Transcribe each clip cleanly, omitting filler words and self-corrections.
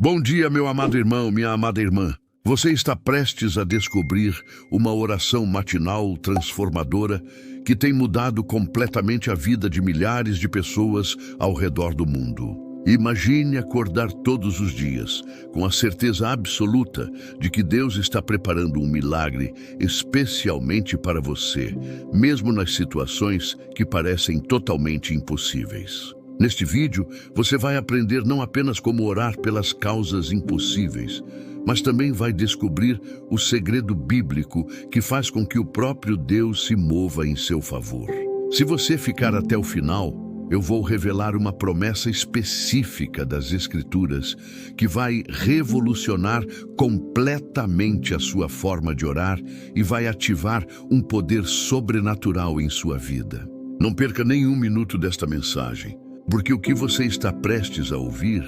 Bom dia, meu amado irmão, minha amada irmã. Você está prestes a descobrir uma oração matinal transformadora que tem mudado completamente a vida de milhares de pessoas ao redor do mundo. Imagine acordar todos os dias com a certeza absoluta de que Deus está preparando um milagre especialmente para você, mesmo nas situações que parecem totalmente impossíveis. Neste vídeo, você vai aprender não apenas como orar pelas causas impossíveis, mas também vai descobrir o segredo bíblico que faz com que o próprio Deus se mova em seu favor. Se você ficar até o final, eu vou revelar uma promessa específica das Escrituras que vai revolucionar completamente a sua forma de orar e vai ativar um poder sobrenatural em sua vida. Não perca nenhum minuto desta mensagem, porque o que você está prestes a ouvir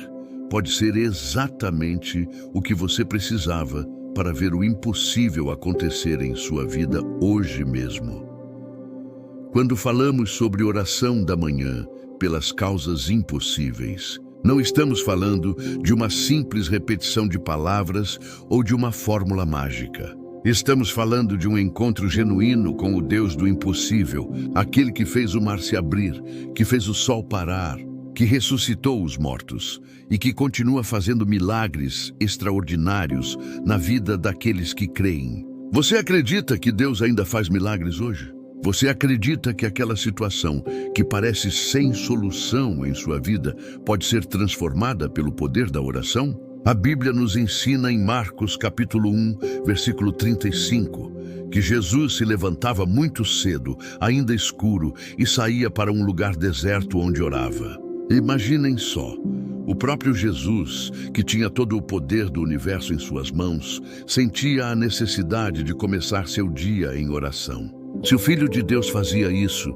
pode ser exatamente o que você precisava para ver o impossível acontecer em sua vida hoje mesmo. Quando falamos sobre oração da manhã pelas causas impossíveis, não estamos falando de uma simples repetição de palavras ou de uma fórmula mágica. Estamos falando de um encontro genuíno com o Deus do impossível, aquele que fez o mar se abrir, que fez o sol parar, que ressuscitou os mortos e que continua fazendo milagres extraordinários na vida daqueles que creem. Você acredita que Deus ainda faz milagres hoje? Você acredita que aquela situação que parece sem solução em sua vida pode ser transformada pelo poder da oração? A Bíblia nos ensina em Marcos capítulo 1, versículo 35, que Jesus se levantava muito cedo, ainda escuro, e saía para um lugar deserto onde orava. Imaginem só, o próprio Jesus, que tinha todo o poder do universo em suas mãos, sentia a necessidade de começar seu dia em oração. Se o Filho de Deus fazia isso,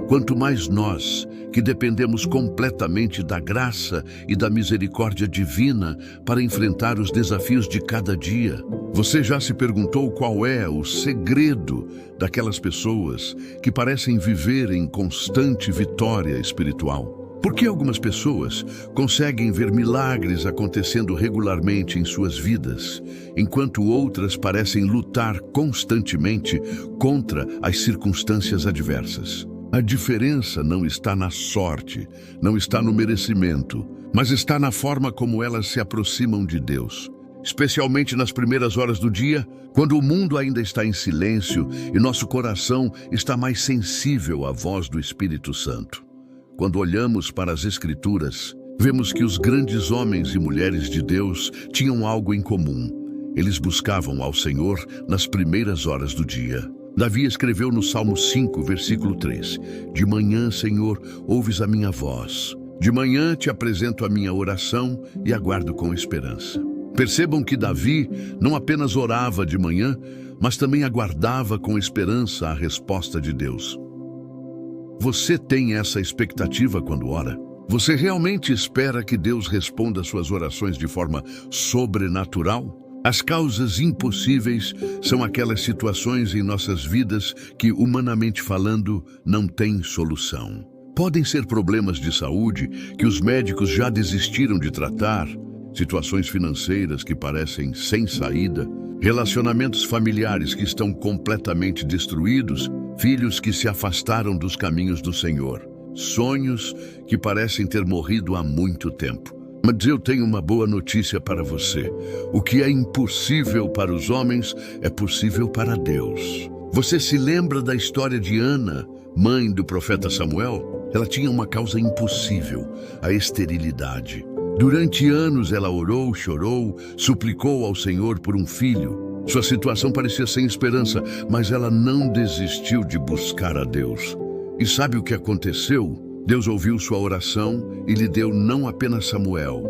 quanto mais nós, que dependemos completamente da graça e da misericórdia divina para enfrentar os desafios de cada dia. Você já se perguntou qual é o segredo daquelas pessoas que parecem viver em constante vitória espiritual? Por que algumas pessoas conseguem ver milagres acontecendo regularmente em suas vidas, enquanto outras parecem lutar constantemente contra as circunstâncias adversas? A diferença não está na sorte, não está no merecimento, mas está na forma como elas se aproximam de Deus. Especialmente nas primeiras horas do dia, quando o mundo ainda está em silêncio e nosso coração está mais sensível à voz do Espírito Santo. Quando olhamos para as Escrituras, vemos que os grandes homens e mulheres de Deus tinham algo em comum. Eles buscavam ao Senhor nas primeiras horas do dia. Davi escreveu no Salmo 5, versículo 3, De manhã, Senhor, ouves a minha voz. De manhã te apresento a minha oração e aguardo com esperança. Percebam que Davi não apenas orava de manhã, mas também aguardava com esperança a resposta de Deus. Você tem essa expectativa quando ora? Você realmente espera que Deus responda suas orações de forma sobrenatural? As causas impossíveis são aquelas situações em nossas vidas que, humanamente falando, não têm solução. Podem ser problemas de saúde que os médicos já desistiram de tratar, situações financeiras que parecem sem saída, relacionamentos familiares que estão completamente destruídos, filhos que se afastaram dos caminhos do Senhor, sonhos que parecem ter morrido há muito tempo. Mas eu tenho uma boa notícia para você. O que é impossível para os homens é possível para Deus. Você se lembra da história de Ana, mãe do profeta Samuel? Ela tinha uma causa impossível, a esterilidade. Durante anos ela orou, chorou, suplicou ao Senhor por um filho. Sua situação parecia sem esperança, mas ela não desistiu de buscar a Deus. E sabe o que aconteceu? Deus ouviu sua oração e lhe deu não apenas Samuel,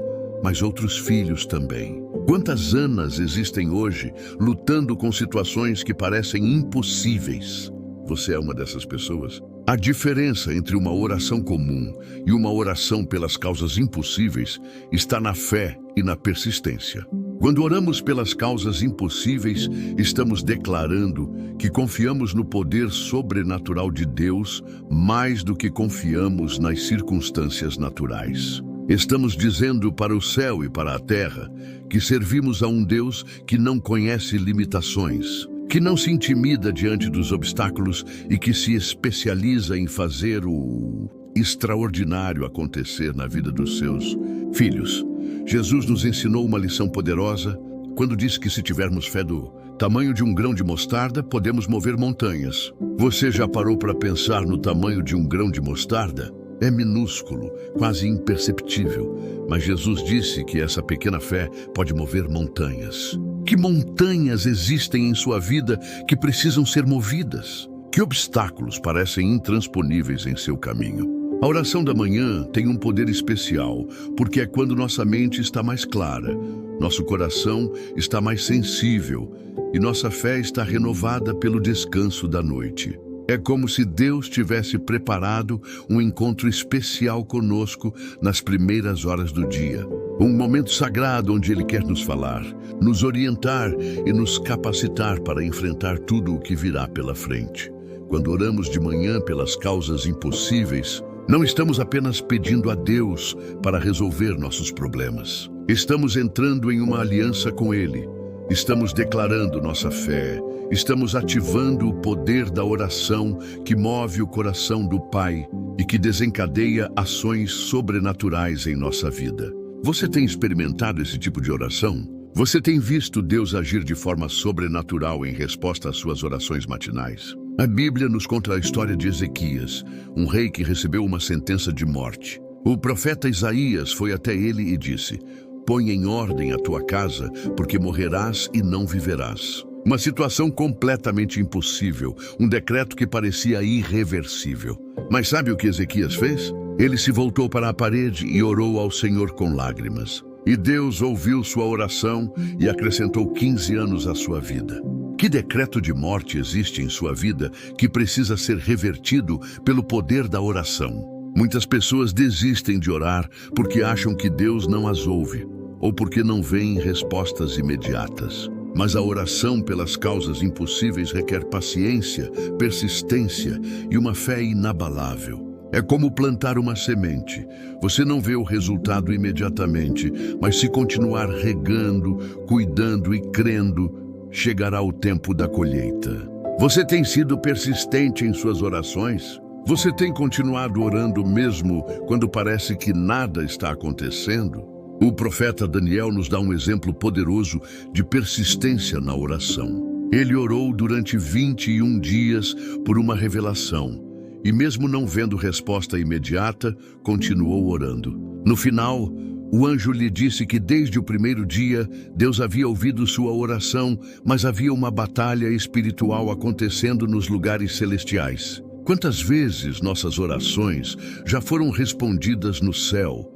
mas outros filhos também. Quantas Anas existem hoje lutando com situações que parecem impossíveis? Você é uma dessas pessoas? A diferença entre uma oração comum e uma oração pelas causas impossíveis está na fé e na persistência. Quando oramos pelas causas impossíveis, estamos declarando que confiamos no poder sobrenatural de Deus mais do que confiamos nas circunstâncias naturais. Estamos dizendo para o céu e para a terra que servimos a um Deus que não conhece limitações, que não se intimida diante dos obstáculos e que se especializa em fazer o extraordinário acontecer na vida dos seus filhos. Jesus nos ensinou uma lição poderosa quando disse que se tivermos fé do tamanho de um grão de mostarda, podemos mover montanhas. Você já parou para pensar no tamanho de um grão de mostarda? É minúsculo, quase imperceptível, mas Jesus disse que essa pequena fé pode mover montanhas. Que montanhas existem em sua vida que precisam ser movidas? Que obstáculos parecem intransponíveis em seu caminho? A oração da manhã tem um poder especial, porque é quando nossa mente está mais clara, nosso coração está mais sensível e nossa fé está renovada pelo descanso da noite. É como se Deus tivesse preparado um encontro especial conosco nas primeiras horas do dia. Um momento sagrado onde Ele quer nos falar, nos orientar e nos capacitar para enfrentar tudo o que virá pela frente. Quando oramos de manhã pelas causas impossíveis, não estamos apenas pedindo a Deus para resolver nossos problemas. Estamos entrando em uma aliança com Ele. Estamos declarando nossa fé. Estamos ativando o poder da oração que move o coração do Pai e que desencadeia ações sobrenaturais em nossa vida. Você tem experimentado esse tipo de oração? Você tem visto Deus agir de forma sobrenatural em resposta às suas orações matinais? A Bíblia nos conta a história de Ezequias, um rei que recebeu uma sentença de morte. O profeta Isaías foi até ele e disse: "Põe em ordem a tua casa, porque morrerás e não viverás." Uma situação completamente impossível, um decreto que parecia irreversível. Mas sabe o que Ezequias fez? Ele se voltou para a parede e orou ao Senhor com lágrimas. E Deus ouviu sua oração e acrescentou 15 anos à sua vida. Que decreto de morte existe em sua vida que precisa ser revertido pelo poder da oração? Muitas pessoas desistem de orar porque acham que Deus não as ouve, ou porque não veem respostas imediatas. Mas a oração pelas causas impossíveis requer paciência, persistência e uma fé inabalável. É como plantar uma semente. Você não vê o resultado imediatamente, mas se continuar regando, cuidando e crendo, chegará o tempo da colheita. Você tem sido persistente em suas orações? Você tem continuado orando mesmo quando parece que nada está acontecendo? O profeta Daniel nos dá um exemplo poderoso de persistência na oração. Ele orou durante 21 dias por uma revelação, e mesmo não vendo resposta imediata, continuou orando. No final, o anjo lhe disse que desde o primeiro dia, Deus havia ouvido sua oração, mas havia uma batalha espiritual acontecendo nos lugares celestiais. Quantas vezes nossas orações já foram respondidas no céu,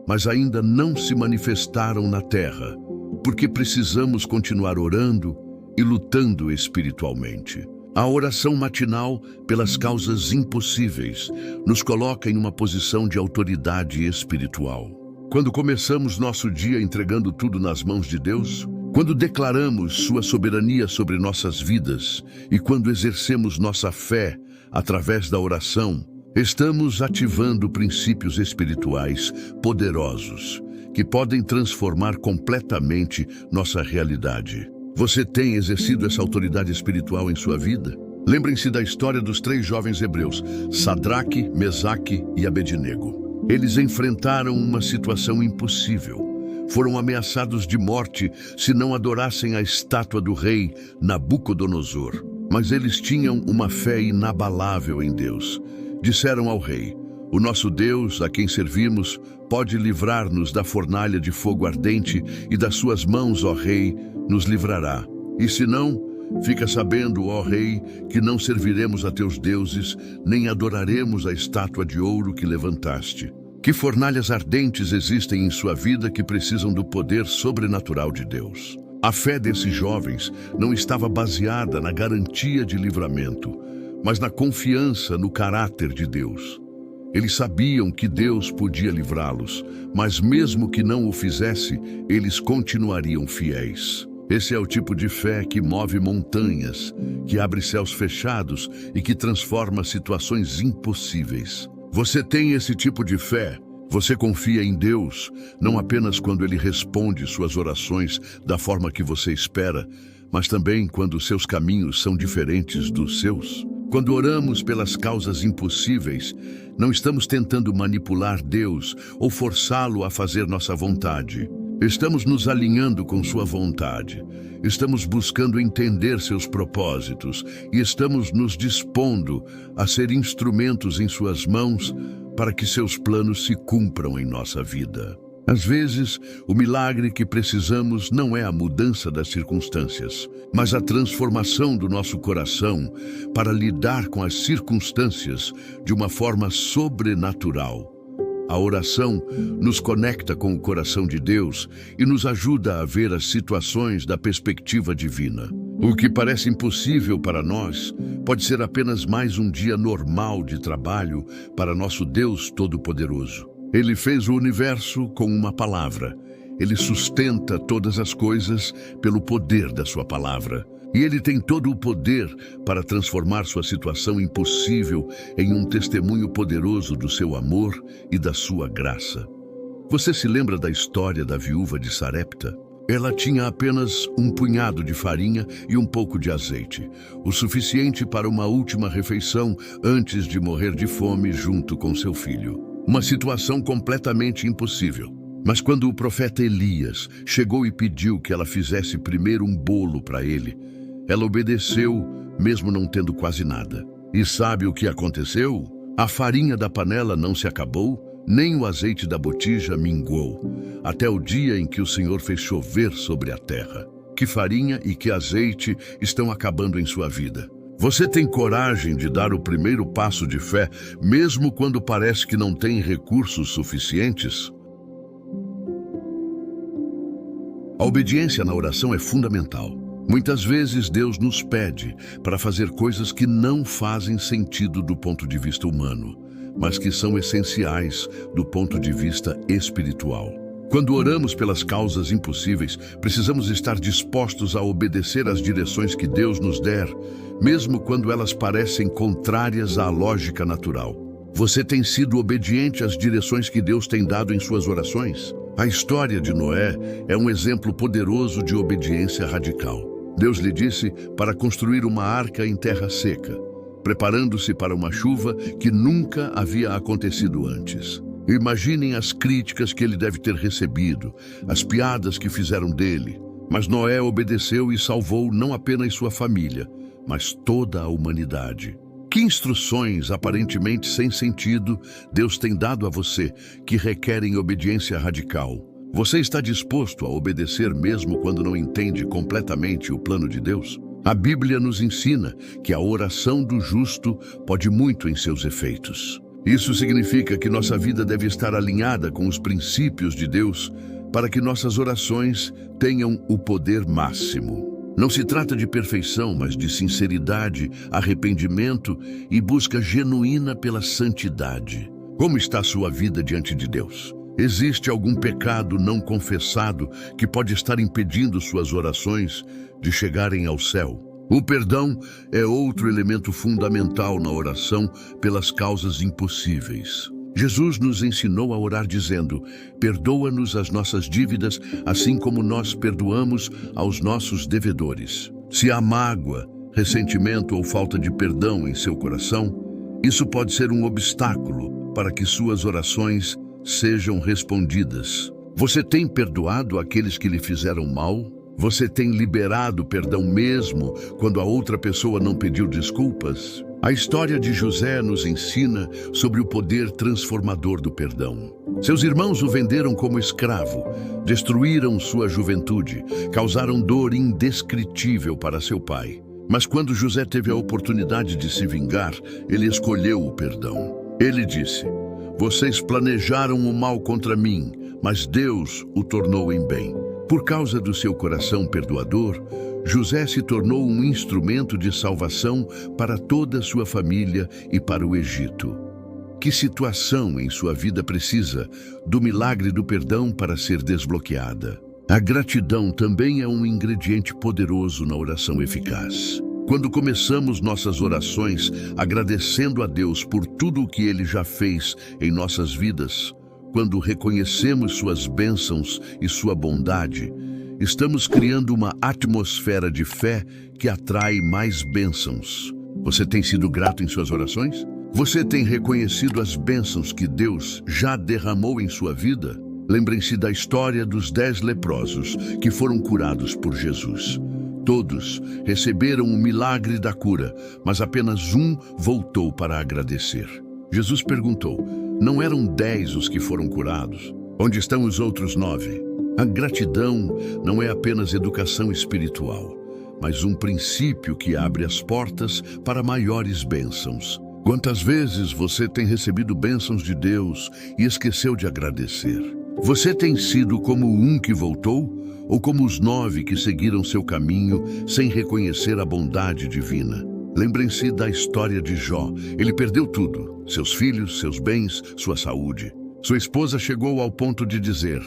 mas ainda não se manifestaram na terra, porque precisamos continuar orando e lutando espiritualmente. A oração matinal pelas causas impossíveis nos coloca em uma posição de autoridade espiritual. Quando começamos nosso dia entregando tudo nas mãos de Deus, quando declaramos sua soberania sobre nossas vidas e quando exercemos nossa fé através da oração, estamos ativando princípios espirituais poderosos que podem transformar completamente nossa realidade. Você tem exercido essa autoridade espiritual em sua vida? Lembrem-se da história dos 3 jovens hebreus, Sadraque, Mesaque e Abednego. Eles enfrentaram uma situação impossível. Foram ameaçados de morte se não adorassem a estátua do rei Nabucodonosor. Mas eles tinham uma fé inabalável em Deus. Disseram ao rei: "O nosso Deus, a quem servimos, pode livrar-nos da fornalha de fogo ardente e das suas mãos, ó rei, nos livrará. E se não, fica sabendo, ó rei, que não serviremos a teus deuses, nem adoraremos a estátua de ouro que levantaste." Que fornalhas ardentes existem em sua vida que precisam do poder sobrenatural de Deus? A fé desses jovens não estava baseada na garantia de livramento, mas na confiança no caráter de Deus. Eles sabiam que Deus podia livrá-los, mas mesmo que não o fizesse, eles continuariam fiéis. Esse é o tipo de fé que move montanhas, que abre céus fechados e que transforma situações impossíveis. Você tem esse tipo de fé? Você confia em Deus, não apenas quando Ele responde suas orações da forma que você espera, mas também quando seus caminhos são diferentes dos seus. Quando oramos pelas causas impossíveis, não estamos tentando manipular Deus ou forçá-lo a fazer nossa vontade. Estamos nos alinhando com sua vontade. Estamos buscando entender seus propósitos e estamos nos dispondo a ser instrumentos em suas mãos para que seus planos se cumpram em nossa vida. Às vezes, o milagre que precisamos não é a mudança das circunstâncias, mas a transformação do nosso coração para lidar com as circunstâncias de uma forma sobrenatural. A oração nos conecta com o coração de Deus e nos ajuda a ver as situações da perspectiva divina. O que parece impossível para nós pode ser apenas mais um dia normal de trabalho para nosso Deus Todo-Poderoso. Ele fez o universo com uma palavra. Ele sustenta todas as coisas pelo poder da sua palavra. E ele tem todo o poder para transformar sua situação impossível em um testemunho poderoso do seu amor e da sua graça. Você se lembra da história da viúva de Sarepta? Ela tinha apenas um punhado de farinha e um pouco de azeite, o suficiente para uma última refeição antes de morrer de fome junto com seu filho. Uma situação completamente impossível. Mas quando o profeta Elias chegou e pediu que ela fizesse primeiro um bolo para ele, ela obedeceu, mesmo não tendo quase nada. E sabe o que aconteceu? A farinha da panela não se acabou, nem o azeite da botija minguou, até o dia em que o Senhor fez chover sobre a terra. Que farinha e que azeite estão acabando em sua vida? Você tem coragem de dar o primeiro passo de fé, mesmo quando parece que não tem recursos suficientes? A obediência na oração é fundamental. Muitas vezes Deus nos pede para fazer coisas que não fazem sentido do ponto de vista humano, mas que são essenciais do ponto de vista espiritual. Quando oramos pelas causas impossíveis, precisamos estar dispostos a obedecer às direções que Deus nos der, mesmo quando elas parecem contrárias à lógica natural. Você tem sido obediente às direções que Deus tem dado em suas orações? A história de Noé é um exemplo poderoso de obediência radical. Deus lhe disse para construir uma arca em terra seca, preparando-se para uma chuva que nunca havia acontecido antes. Imaginem as críticas que ele deve ter recebido, as piadas que fizeram dele. Mas Noé obedeceu e salvou não apenas sua família, mas toda a humanidade. Que instruções aparentemente sem sentido Deus tem dado a você que requerem obediência radical? Você está disposto a obedecer mesmo quando não entende completamente o plano de Deus? A Bíblia nos ensina que a oração do justo pode muito em seus efeitos. Isso significa que nossa vida deve estar alinhada com os princípios de Deus para que nossas orações tenham o poder máximo. Não se trata de perfeição, mas de sinceridade, arrependimento e busca genuína pela santidade. Como está a sua vida diante de Deus? Existe algum pecado não confessado que pode estar impedindo suas orações de chegarem ao céu? O perdão é outro elemento fundamental na oração pelas causas impossíveis. Jesus nos ensinou a orar dizendo: perdoa-nos as nossas dívidas, assim como nós perdoamos aos nossos devedores. Se há mágoa, ressentimento ou falta de perdão em seu coração, isso pode ser um obstáculo para que suas orações sejam respondidas. Você tem perdoado aqueles que lhe fizeram mal? Você tem liberado perdão mesmo quando a outra pessoa não pediu desculpas? A história de José nos ensina sobre o poder transformador do perdão. Seus irmãos o venderam como escravo, destruíram sua juventude, causaram dor indescritível para seu pai. Mas quando José teve a oportunidade de se vingar, ele escolheu o perdão. Ele disse: vocês planejaram o mal contra mim, mas Deus o tornou em bem. Por causa do seu coração perdoador, José se tornou um instrumento de salvação para toda a sua família e para o Egito. Que situação em sua vida precisa do milagre do perdão para ser desbloqueada? A gratidão também é um ingrediente poderoso na oração eficaz. Quando começamos nossas orações agradecendo a Deus por tudo o que Ele já fez em nossas vidas, quando reconhecemos suas bênçãos e sua bondade, estamos criando uma atmosfera de fé que atrai mais bênçãos. Você tem sido grato em suas orações? Você tem reconhecido as bênçãos que Deus já derramou em sua vida? Lembrem-se da história dos 10 leprosos que foram curados por Jesus. Todos receberam o milagre da cura, mas apenas um voltou para agradecer. Jesus perguntou: não eram 10 os que foram curados? Onde estão os outros 9? A gratidão não é apenas educação espiritual, mas um princípio que abre as portas para maiores bênçãos. Quantas vezes você tem recebido bênçãos de Deus e esqueceu de agradecer? Você tem sido como um que voltou ou como os 9 que seguiram seu caminho sem reconhecer a bondade divina? Lembrem-se da história de Jó. Ele perdeu tudo: seus filhos, seus bens, sua saúde. Sua esposa chegou ao ponto de dizer: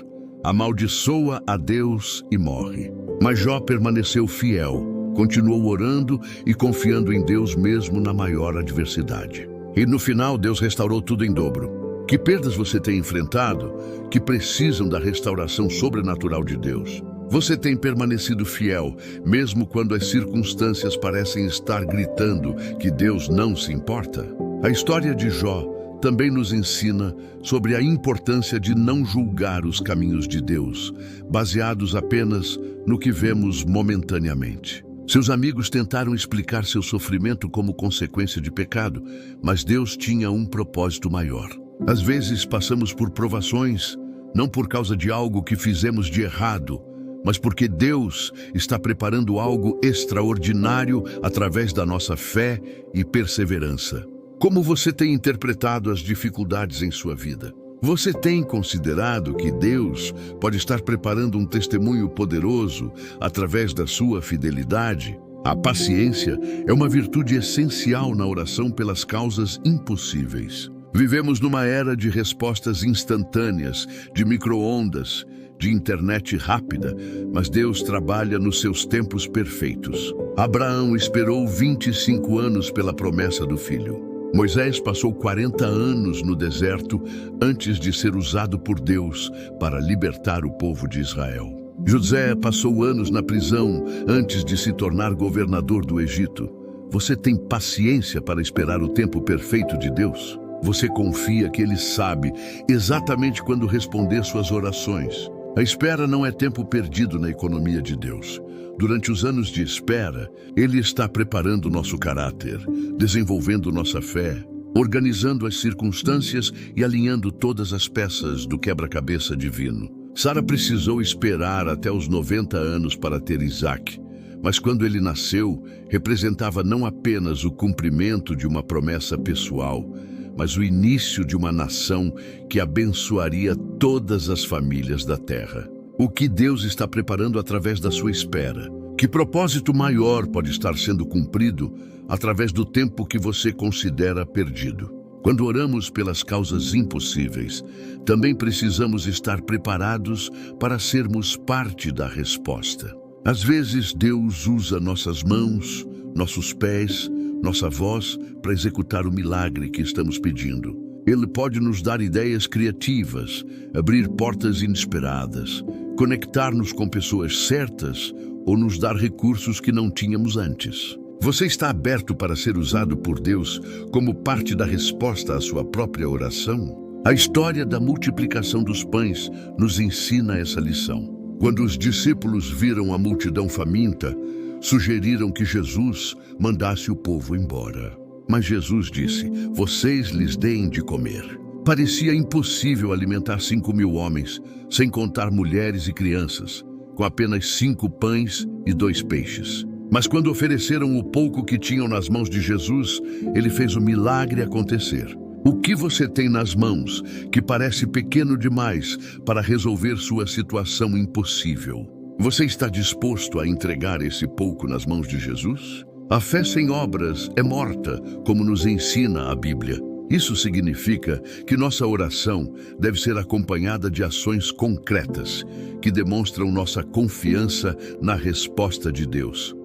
amaldiçoa a Deus e morre. Mas Jó permaneceu fiel, continuou orando e confiando em Deus mesmo na maior adversidade. E no final, Deus restaurou tudo em dobro. Que perdas você tem enfrentado que precisam da restauração sobrenatural de Deus? Você tem permanecido fiel, mesmo quando as circunstâncias parecem estar gritando que Deus não se importa? A história de Jó também nos ensina sobre a importância de não julgar os caminhos de Deus, baseados apenas no que vemos momentaneamente. Seus amigos tentaram explicar seu sofrimento como consequência de pecado, mas Deus tinha um propósito maior. Às vezes passamos por provações, não por causa de algo que fizemos de errado, mas porque Deus está preparando algo extraordinário através da nossa fé e perseverança. Como você tem interpretado as dificuldades em sua vida? Você tem considerado que Deus pode estar preparando um testemunho poderoso através da sua fidelidade? A paciência é uma virtude essencial na oração pelas causas impossíveis. Vivemos numa era de respostas instantâneas, de micro-ondas, de internet rápida, mas Deus trabalha nos seus tempos perfeitos. Abraão esperou 25 anos pela promessa do filho. Moisés passou 40 anos no deserto antes de ser usado por Deus para libertar o povo de Israel. José passou anos na prisão antes de se tornar governador do Egito. Você tem paciência para esperar o tempo perfeito de Deus? Você confia que Ele sabe exatamente quando responder suas orações? A espera não é tempo perdido na economia de Deus. Durante os anos de espera, Ele está preparando nosso caráter, desenvolvendo nossa fé, organizando as circunstâncias e alinhando todas as peças do quebra-cabeça divino. Sara precisou esperar até os 90 anos para ter Isaac, mas quando ele nasceu, representava não apenas o cumprimento de uma promessa pessoal, mas o início de uma nação que abençoaria todas as famílias da terra. O que Deus está preparando através da sua espera? Que propósito maior pode estar sendo cumprido através do tempo que você considera perdido? Quando oramos pelas causas impossíveis, também precisamos estar preparados para sermos parte da resposta. Às vezes, Deus usa nossas mãos, nossos pés, nossa voz para executar o milagre que estamos pedindo. Ele pode nos dar ideias criativas, abrir portas inesperadas, conectar-nos com pessoas certas ou nos dar recursos que não tínhamos antes. Você está aberto para ser usado por Deus como parte da resposta à sua própria oração? A história da multiplicação dos pães nos ensina essa lição. Quando os discípulos viram a multidão faminta, sugeriram que Jesus mandasse o povo embora. Mas Jesus disse: vocês lhes deem de comer. Parecia impossível alimentar 5.000 homens, sem contar mulheres e crianças, com apenas 5 pães e 2 peixes. Mas quando ofereceram o pouco que tinham nas mãos de Jesus, ele fez o milagre acontecer. O que você tem nas mãos que parece pequeno demais para resolver sua situação impossível? Você está disposto a entregar esse pouco nas mãos de Jesus? A fé sem obras é morta, como nos ensina a Bíblia. Isso significa que nossa oração deve ser acompanhada de ações concretas, que demonstram nossa confiança na resposta de Deus.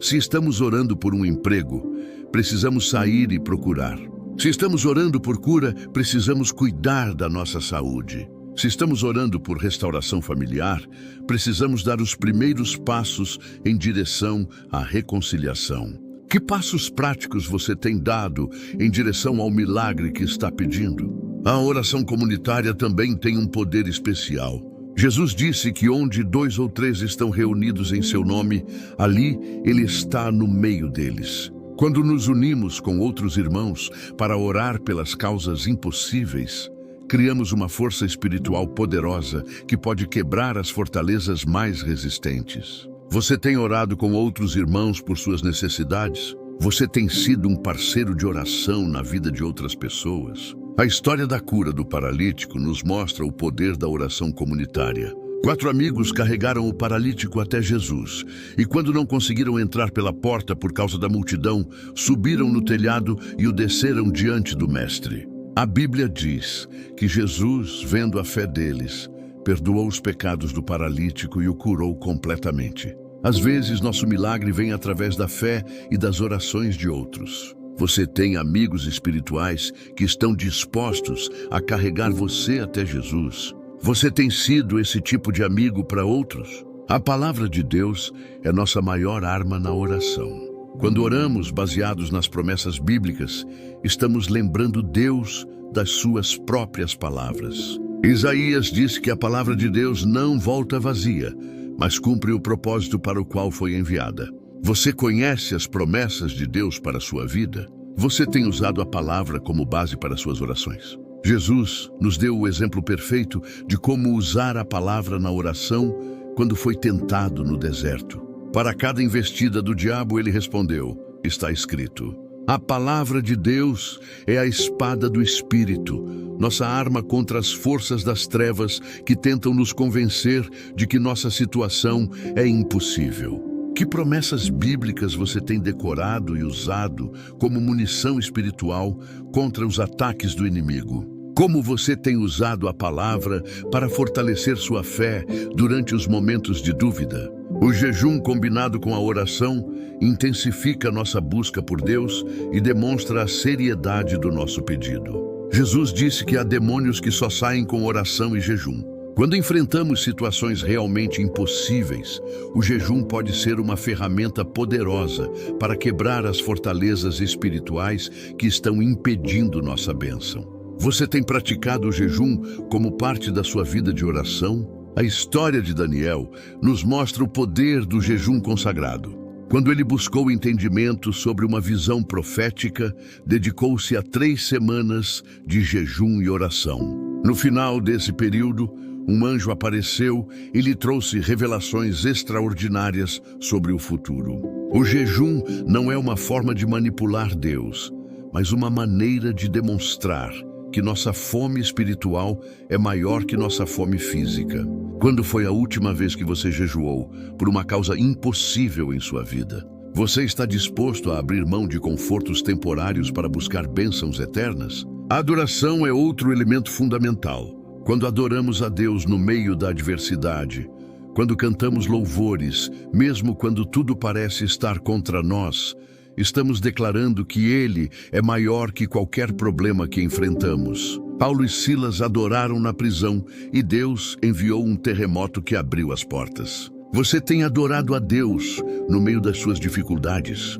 Se estamos orando por um emprego, precisamos sair e procurar. Se estamos orando por cura, precisamos cuidar da nossa saúde. Se estamos orando por restauração familiar, precisamos dar os primeiros passos em direção à reconciliação. Que passos práticos você tem dado em direção ao milagre que está pedindo? A oração comunitária também tem um poder especial. Jesus disse que onde 2 ou 3 estão reunidos em seu nome, ali ele está no meio deles. Quando nos unimos com outros irmãos para orar pelas causas impossíveis, criamos uma força espiritual poderosa que pode quebrar as fortalezas mais resistentes. Você tem orado com outros irmãos por suas necessidades? Você tem sido um parceiro de oração na vida de outras pessoas? A história da cura do paralítico nos mostra o poder da oração comunitária. 4 amigos carregaram o paralítico até Jesus, e quando não conseguiram entrar pela porta por causa da multidão, subiram no telhado e o desceram diante do mestre. A Bíblia diz que Jesus, vendo a fé deles, perdoou os pecados do paralítico e o curou completamente. Às vezes, nosso milagre vem através da fé e das orações de outros. Você tem amigos espirituais que estão dispostos a carregar você até Jesus. Você tem sido esse tipo de amigo para outros? A palavra de Deus é nossa maior arma na oração. Quando oramos baseados nas promessas bíblicas, estamos lembrando Deus das suas próprias palavras. Isaías diz que a palavra de Deus não volta vazia, mas cumpre o propósito para o qual foi enviada. Você conhece as promessas de Deus para a sua vida? Você tem usado a palavra como base para suas orações? Jesus nos deu o exemplo perfeito de como usar a palavra na oração quando foi tentado no deserto. Para cada investida do diabo, ele respondeu: está escrito. A palavra de Deus é a espada do Espírito, nossa arma contra as forças das trevas que tentam nos convencer de que nossa situação é impossível. Que promessas bíblicas você tem decorado e usado como munição espiritual contra os ataques do inimigo? Como você tem usado a palavra para fortalecer sua fé durante os momentos de dúvida? O jejum combinado com a oração intensifica nossa busca por Deus e demonstra a seriedade do nosso pedido. Jesus disse que há demônios que só saem com oração e jejum. Quando enfrentamos situações realmente impossíveis, o jejum pode ser uma ferramenta poderosa para quebrar as fortalezas espirituais que estão impedindo nossa bênção. Você tem praticado o jejum como parte da sua vida de oração? A história de Daniel nos mostra o poder do jejum consagrado. Quando ele buscou entendimento sobre uma visão profética, dedicou-se a 3 semanas de jejum e oração. No final desse período, um anjo apareceu e lhe trouxe revelações extraordinárias sobre o futuro. O jejum não é uma forma de manipular Deus, mas uma maneira de demonstrar que nossa fome espiritual é maior que nossa fome física. Quando foi a última vez que você jejuou por uma causa impossível em sua vida? Você está disposto a abrir mão de confortos temporários para buscar bênçãos eternas? A adoração é outro elemento fundamental. Quando adoramos a Deus no meio da adversidade, quando cantamos louvores, mesmo quando tudo parece estar contra nós, estamos declarando que Ele é maior que qualquer problema que enfrentamos. Paulo e Silas adoraram na prisão e Deus enviou um terremoto que abriu as portas. Você tem adorado a Deus no meio das suas dificuldades?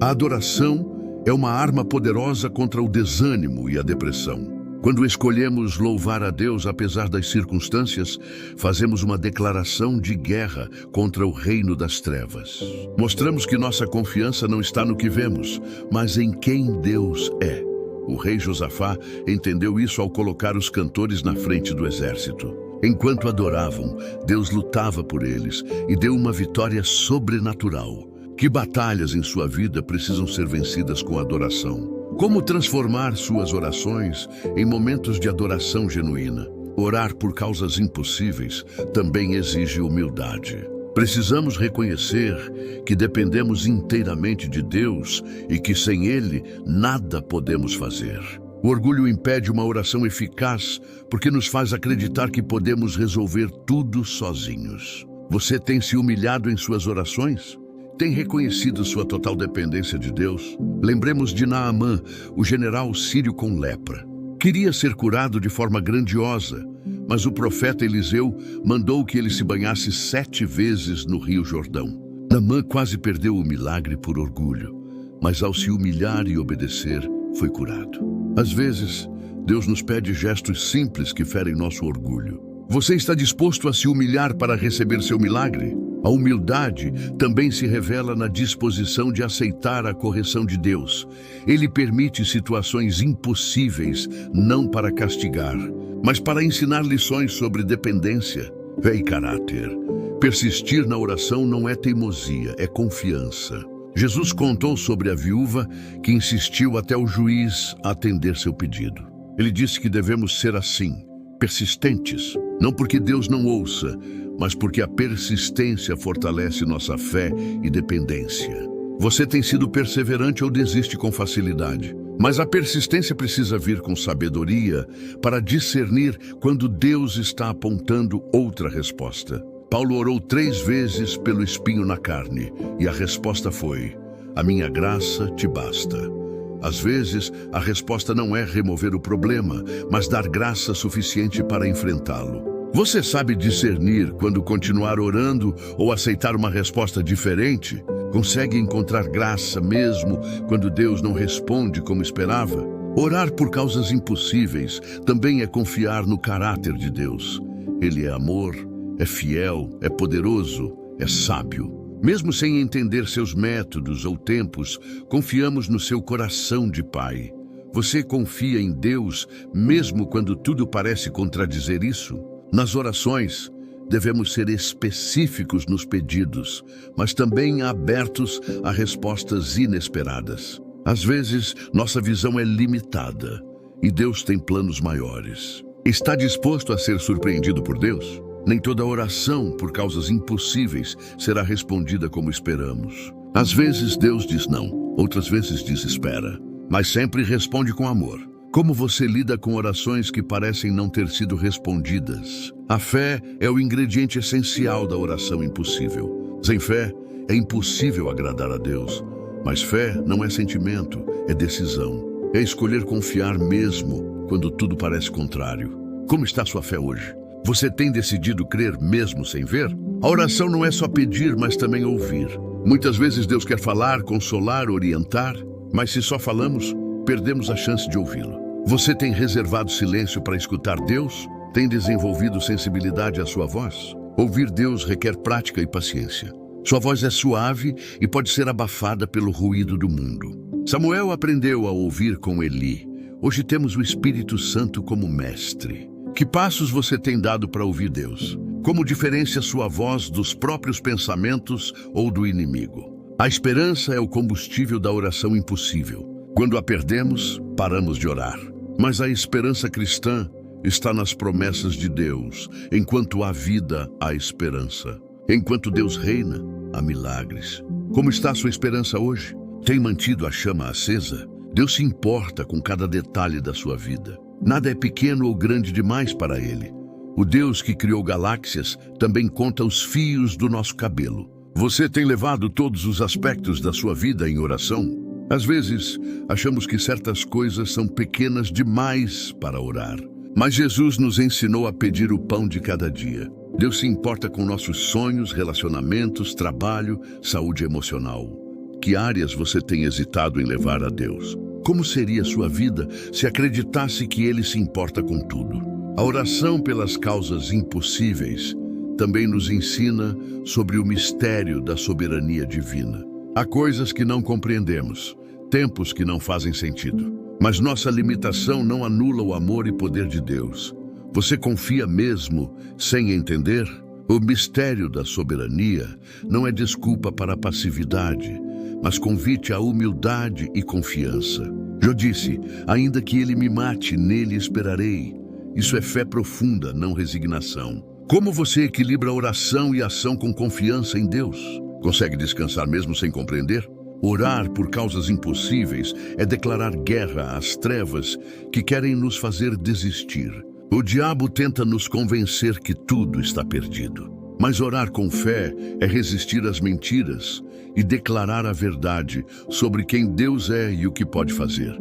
A adoração é uma arma poderosa contra o desânimo e a depressão. Quando escolhemos louvar a Deus apesar das circunstâncias, fazemos uma declaração de guerra contra o reino das trevas. Mostramos que nossa confiança não está no que vemos, mas em quem Deus é. O rei Josafá entendeu isso ao colocar os cantores na frente do exército. Enquanto adoravam, Deus lutava por eles e deu uma vitória sobrenatural. Que batalhas em sua vida precisam ser vencidas com adoração? Como transformar suas orações em momentos de adoração genuína? Orar por causas impossíveis também exige humildade. Precisamos reconhecer que dependemos inteiramente de Deus e que sem Ele nada podemos fazer. O orgulho impede uma oração eficaz porque nos faz acreditar que podemos resolver tudo sozinhos. Você tem se humilhado em suas orações? tem reconhecido sua total dependência de Deus? Lembremos de Naamã, o general sírio com lepra. Queria ser curado de forma grandiosa, mas o profeta Eliseu mandou que ele se banhasse 7 vezes no Rio Jordão. Naamã quase perdeu o milagre por orgulho, mas ao se humilhar e obedecer, foi curado. Às vezes, Deus nos pede gestos simples que ferem nosso orgulho. Você está disposto a se humilhar para receber seu milagre? A humildade também se revela na disposição de aceitar a correção de Deus. Ele permite situações impossíveis, não para castigar, mas para ensinar lições sobre dependência, fé e caráter. Persistir na oração não é teimosia, é confiança. Jesus contou sobre a viúva que insistiu até o juiz atender seu pedido. Ele disse que devemos ser assim, persistentes, não porque Deus não ouça, mas porque a persistência fortalece nossa fé e dependência. Você tem sido perseverante ou desiste com facilidade? Mas a persistência precisa vir com sabedoria para discernir quando Deus está apontando outra resposta. Paulo orou 3 vezes pelo espinho na carne, e a resposta foi: a minha graça te basta. Às vezes, a resposta não é remover o problema, mas dar graça suficiente para enfrentá-lo. Você sabe discernir quando continuar orando ou aceitar uma resposta diferente? Consegue encontrar graça mesmo quando Deus não responde como esperava? Orar por causas impossíveis também é confiar no caráter de Deus. Ele é amor, é fiel, é poderoso, é sábio. Mesmo sem entender seus métodos ou tempos, confiamos no seu coração de Pai. Você confia em Deus mesmo quando tudo parece contradizer isso? Nas orações, devemos ser específicos nos pedidos, mas também abertos a respostas inesperadas. Às vezes, nossa visão é limitada e Deus tem planos maiores. Está disposto a ser surpreendido por Deus? Nem toda oração por causas impossíveis será respondida como esperamos. Às vezes Deus diz não, outras vezes diz espera, mas sempre responde com amor. Como você lida com orações que parecem não ter sido respondidas? A fé é o ingrediente essencial da oração impossível. Sem fé, é impossível agradar a Deus. Mas fé não é sentimento, é decisão. É escolher confiar mesmo quando tudo parece contrário. Como está sua fé hoje? Você tem decidido crer mesmo sem ver? A oração não é só pedir, mas também ouvir. Muitas vezes Deus quer falar, consolar, orientar, mas se só falamos, perdemos a chance de ouvi-lo. Você tem reservado silêncio para escutar Deus? Tem desenvolvido sensibilidade à sua voz? Ouvir Deus requer prática e paciência. Sua voz é suave e pode ser abafada pelo ruído do mundo. Samuel aprendeu a ouvir com Eli. Hoje temos o Espírito Santo como mestre. Que passos você tem dado para ouvir Deus? Como diferencia sua voz dos próprios pensamentos ou do inimigo? A esperança é o combustível da oração impossível. Quando a perdemos, paramos de orar. Mas a esperança cristã está nas promessas de Deus. Enquanto há vida, há esperança. Enquanto Deus reina, há milagres. Como está a sua esperança hoje? Tem mantido a chama acesa? Deus se importa com cada detalhe da sua vida. Nada é pequeno ou grande demais para Ele. O Deus que criou galáxias também conta os fios do nosso cabelo. Você tem levado todos os aspectos da sua vida em oração? Às vezes, achamos que certas coisas são pequenas demais para orar. Mas Jesus nos ensinou a pedir o pão de cada dia. Deus se importa com nossos sonhos, relacionamentos, trabalho, saúde emocional. Que áreas você tem hesitado em levar a Deus? Como seria sua vida se acreditasse que Ele se importa com tudo? A oração pelas causas impossíveis também nos ensina sobre o mistério da soberania divina. Há coisas que não compreendemos, tempos que não fazem sentido. Mas nossa limitação não anula o amor e poder de Deus. Você confia mesmo sem entender? O mistério da soberania não é desculpa para a passividade, mas convite à humildade e confiança. Eu disse, ainda que ele me mate, nele esperarei. Isso é fé profunda, não resignação. Como você equilibra a oração e a ação com confiança em Deus? Consegue descansar mesmo sem compreender? Orar por causas impossíveis é declarar guerra às trevas que querem nos fazer desistir. O diabo tenta nos convencer que tudo está perdido. Mas orar com fé é resistir às mentiras e declarar a verdade sobre quem Deus é e o que pode fazer.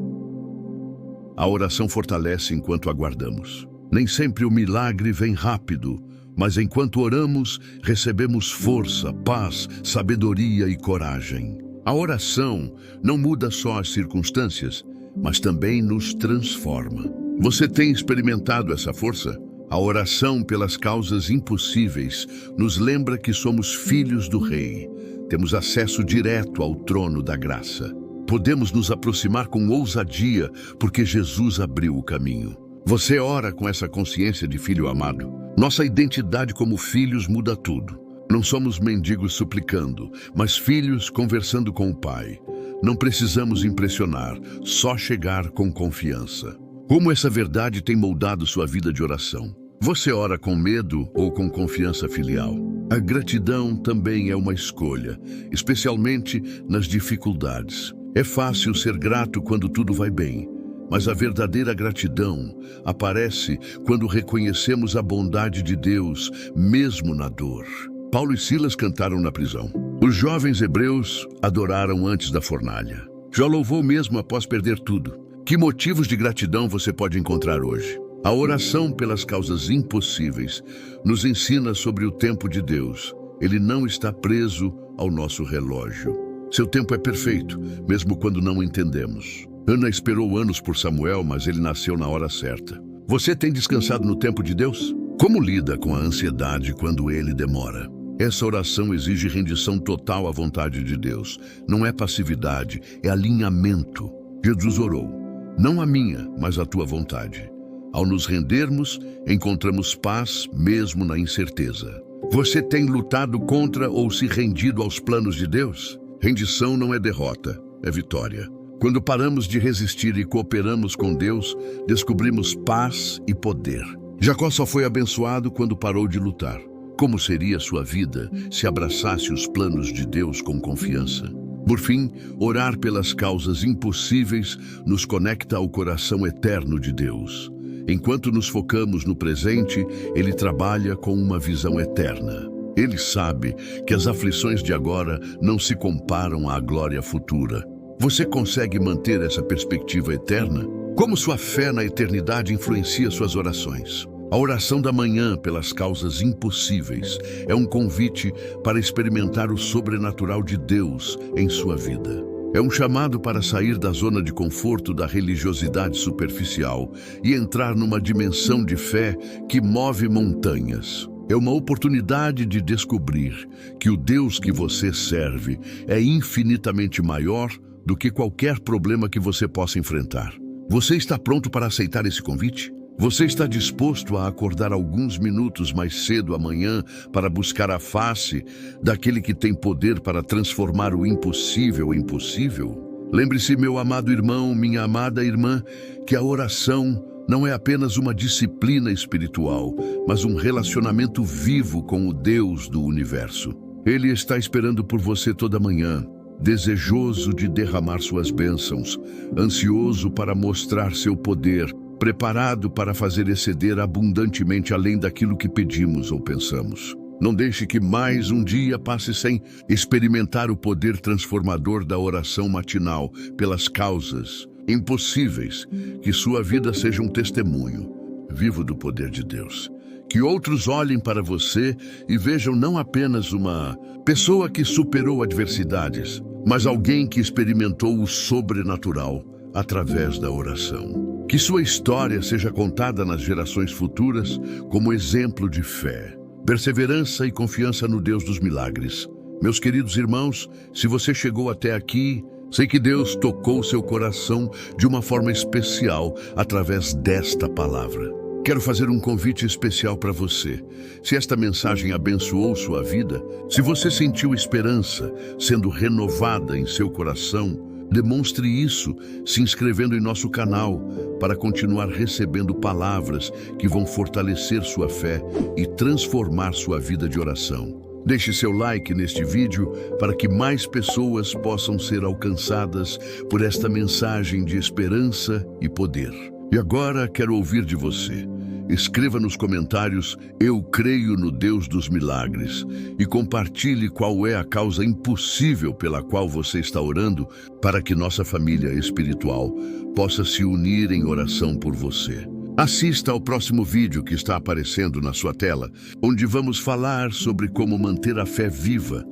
A oração fortalece enquanto aguardamos. Nem sempre o milagre vem rápido, mas enquanto oramos, recebemos força, paz, sabedoria e coragem. A oração não muda só as circunstâncias, mas também nos transforma. Você tem experimentado essa força? A oração pelas causas impossíveis nos lembra que somos filhos do Rei. Temos acesso direto ao trono da graça. Podemos nos aproximar com ousadia porque Jesus abriu o caminho. Você ora com essa consciência de filho amado? Nossa identidade como filhos muda tudo. Não somos mendigos suplicando, mas filhos conversando com o Pai. Não precisamos impressionar, só chegar com confiança. Como essa verdade tem moldado sua vida de oração? Você ora com medo ou com confiança filial? A gratidão também é uma escolha, especialmente nas dificuldades. É fácil ser grato quando tudo vai bem, mas a verdadeira gratidão aparece quando reconhecemos a bondade de Deus, mesmo na dor. Paulo e Silas cantaram na prisão. Os jovens hebreus adoraram antes da fornalha. Já louvou mesmo após perder tudo. Que motivos de gratidão você pode encontrar hoje? A oração pelas causas impossíveis nos ensina sobre o tempo de Deus. Ele não está preso ao nosso relógio. Seu tempo é perfeito, mesmo quando não entendemos. Ana esperou anos por Samuel, mas ele nasceu na hora certa. Você tem descansado no tempo de Deus? Como lida com a ansiedade quando ele demora? Essa oração exige rendição total à vontade de Deus. Não é passividade, é alinhamento. Jesus orou, não a minha, mas a tua vontade. Ao nos rendermos, encontramos paz mesmo na incerteza. Você tem lutado contra ou se rendido aos planos de Deus? Rendição não é derrota, é vitória. Quando paramos de resistir e cooperamos com Deus, descobrimos paz e poder. Jacó só foi abençoado quando parou de lutar. Como seria sua vida se abraçasse os planos de Deus com confiança? Por fim, orar pelas causas impossíveis nos conecta ao coração eterno de Deus. Enquanto nos focamos no presente, Ele trabalha com uma visão eterna. Ele sabe que as aflições de agora não se comparam à glória futura. Você consegue manter essa perspectiva eterna? Como sua fé na eternidade influencia suas orações? A oração da manhã pelas causas impossíveis é um convite para experimentar o sobrenatural de Deus em sua vida. É um chamado para sair da zona de conforto da religiosidade superficial e entrar numa dimensão de fé que move montanhas. É uma oportunidade de descobrir que o Deus que você serve é infinitamente maior do que qualquer problema que você possa enfrentar. Você está pronto para aceitar esse convite? Você está disposto a acordar alguns minutos mais cedo amanhã para buscar a face daquele que tem poder para transformar o impossível em possível? Lembre-se, meu amado irmão, minha amada irmã, que a oração não é apenas uma disciplina espiritual, mas um relacionamento vivo com o Deus do universo. Ele está esperando por você toda manhã, desejoso de derramar suas bênçãos, ansioso para mostrar seu poder, preparado para fazer exceder abundantemente além daquilo que pedimos ou pensamos. Não deixe que mais um dia passe sem experimentar o poder transformador da oração matinal pelas causas impossíveis. Que sua vida seja um testemunho vivo do poder de Deus. Que outros olhem para você e vejam não apenas uma pessoa que superou adversidades, mas alguém que experimentou o sobrenatural através da oração. Que sua história seja contada nas gerações futuras como exemplo de fé, perseverança e confiança no Deus dos milagres. Meus queridos irmãos, se você chegou até aqui, sei que Deus tocou seu coração de uma forma especial através desta palavra. Quero fazer um convite especial para você. Se esta mensagem abençoou sua vida, se você sentiu esperança sendo renovada em seu coração, demonstre isso se inscrevendo em nosso canal para continuar recebendo palavras que vão fortalecer sua fé e transformar sua vida de oração. Deixe seu like neste vídeo para que mais pessoas possam ser alcançadas por esta mensagem de esperança e poder. E agora quero ouvir de você. Escreva nos comentários "Eu creio no Deus dos milagres" e compartilhe qual é a causa impossível pela qual você está orando para que nossa família espiritual possa se unir em oração por você. Assista ao próximo vídeo que está aparecendo na sua tela, onde vamos falar sobre como manter a fé viva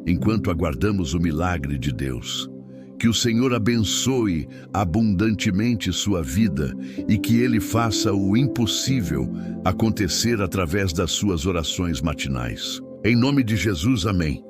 enquanto aguardamos o milagre de Deus. Que o Senhor abençoe abundantemente sua vida e que Ele faça o impossível acontecer através das suas orações matinais. Em nome de Jesus, amém.